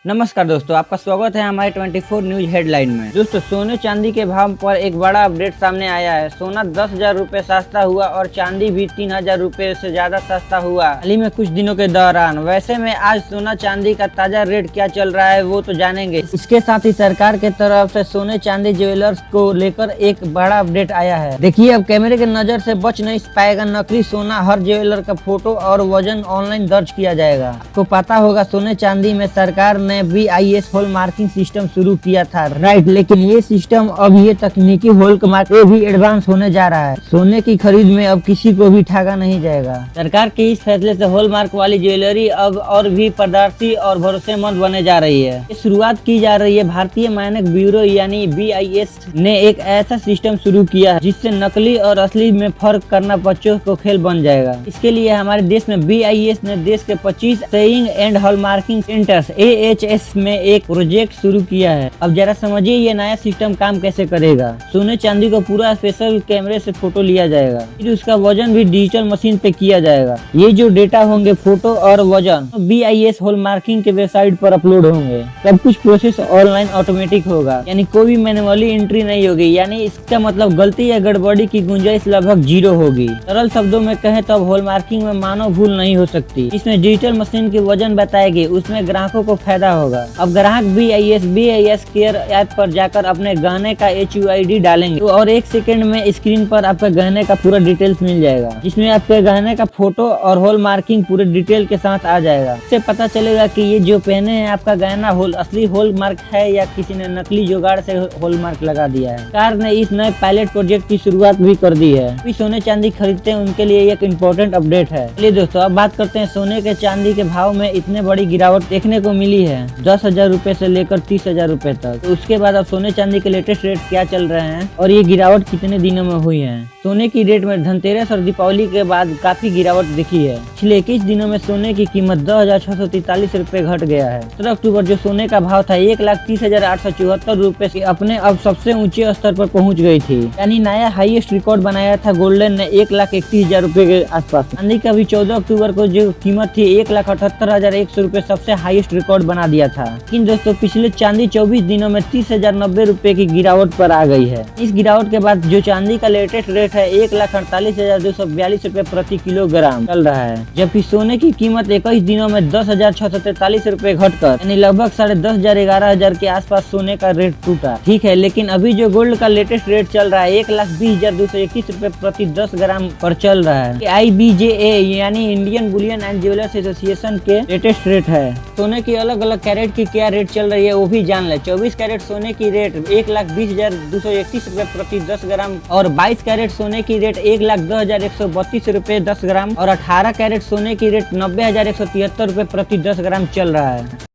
नमस्कार दोस्तों, आपका स्वागत है हमारे 24 न्यूज हेडलाइन में। दोस्तों, सोने चांदी के भाव पर एक बड़ा अपडेट सामने आया है। सोना 10,000 रुपए सस्ता हुआ और चांदी भी 3,000 रुपए से ज्यादा सस्ता हुआ हाल ही में कुछ दिनों के दौरान। वैसे में आज सोना चांदी का ताजा रेट क्या चल रहा है वो तो जानेंगे। इसके साथ ही सरकार के तरफ से सोने चांदी ज्वेलर्स को लेकर एक बड़ा अपडेट आया है। देखिए, अब कैमरे के नजर से बच नहीं पाएगा नकली सोना। हर ज्वेलर का फोटो और वजन ऑनलाइन दर्ज किया जाएगा। आपको पता होगा सोने चांदी में सरकार ने BIS हॉलमार्किंग सिस्टम शुरू किया था, राइट। लेकिन ये सिस्टम अब ये तकनीकी हॉलमार्क भी एडवांस होने जा रहा है। सोने की खरीद में अब किसी को भी ठगा नहीं जाएगा। सरकार के इस फैसले से हॉलमार्क वाली ज्वेलरी अब और भी पारदर्शी और भरोसेमंद बने जा रही है। शुरुआत की जा रही है भारतीय मानक ब्यूरो यानी BIS ने एक ऐसा सिस्टम शुरू किया है जिससे नकली और असली में फर्क करना बच्चों को खेल बन जाएगा। इसके लिए हमारे देश में BIS ने देश के 25 saying and hallmarking centres AHS में एक प्रोजेक्ट शुरू किया है। अब जरा समझिए ये नया सिस्टम काम कैसे करेगा। सोने चांदी को पूरा स्पेशल कैमरे से फोटो लिया जाएगा, फिर उसका वजन भी डिजिटल मशीन पे किया जाएगा। ये जो डेटा होंगे फोटो और वजन BIS हॉलमार्किंग के वेबसाइट पर अपलोड होंगे। सब कुछ प्रोसेस ऑनलाइन ऑटोमेटिक होगा, यानी कोई भी मैनुअली एंट्री नहीं होगी। यानी इसका मतलब गलती या गड़बड़ी की गुंजाइश लगभग 0 होगी। सरल शब्दों में कहें तो अब हॉलमार्किंग में मानव भूल नहीं हो सकती। इसमें डिजिटल मशीन की वजन बताएगी, उसमें ग्राहकों को फायदा होगा। अब ग्राहक BIS केयर ऐप पर जाकर अपने गहने का HUID डालेंगे तो और 1 सेकंड में स्क्रीन पर आपका गहने का पूरा डिटेल्स मिल जाएगा, जिसमें आपके गहने का फोटो और हॉल मार्किंग पूरे डिटेल के साथ आ जाएगा। इससे पता चलेगा कि ये जो पहने हैं आपका गहना असली हॉल मार्क है या किसी ने नकली जुगाड़ से हॉल मार्क लगा दिया है। सरकार ने इस नए पायलट प्रोजेक्ट की शुरुआत भी कर दी है। भी सोने चांदी खरीदते हैं उनके लिए एक इम्पोर्टेंट अपडेट है। चलिए दोस्तों, अब बात करते हैं सोने के चांदी के भाव में इतने बड़ी गिरावट देखने को मिली है 10,000 रुपए से लेकर 30,000 रुपए तक। तो उसके बाद अब सोने चांदी के लेटेस्ट रेट क्या चल रहे हैं और ये गिरावट कितने दिनों में हुई है। सोने की रेट में धनतेरस और दीपावली के बाद काफी गिरावट दिखी है। पिछले 21 दिनों में सोने की कीमत 10,643 रुपए घट गया है। 17 अक्टूबर जो सोने का भाव था 1,30,874 रुपए से अपने अब सबसे ऊंचे स्तर पर पहुंच गई थी, यानी नया हाईएस्ट रिकॉर्ड बनाया था गोल्डन ने 1,31,000 रुपए के आसपास। चांदी का भी 14 अक्टूबर को जो कीमत थी 1,78,100 रुपए सबसे हाईएस्ट रिकॉर्ड बना दिया था। लेकिन दोस्तों पिछले चांदी 24 दिनों में 30,090 रुपए की गिरावट पर आ गई है। इस गिरावट के बाद जो चांदी का लेटेस्ट रेट है 1,48,242 रुपए प्रति किलोग्राम चल रहा है, जबकि सोने की कीमत 21 दिनों में 10,643 रुपए घटकर यानी लगभग 10,500 11,000 के आसपास सोने का रेट टूटा। ठीक है, लेकिन अभी जो गोल्ड का लेटेस्ट रेट चल रहा है 1,20,221 रुपए प्रति 10 ग्राम पर चल रहा है। IBJA यानी Indian Boolean and jewellers association के लेटेस्ट रेट है। सोने की अलग अलग कैरेट की क्या रेट चल रही है वो भी जान ले। 24 कैरेट सोने की रेट 1,20,231 रुपए प्रति 10 ग्राम और 22 कैरेट सोने की रेट 1,10,132 रुपए 10 ग्राम और 18 कैरेट सोने की रेट 90,173 रुपए प्रति 10 ग्राम चल रहा है।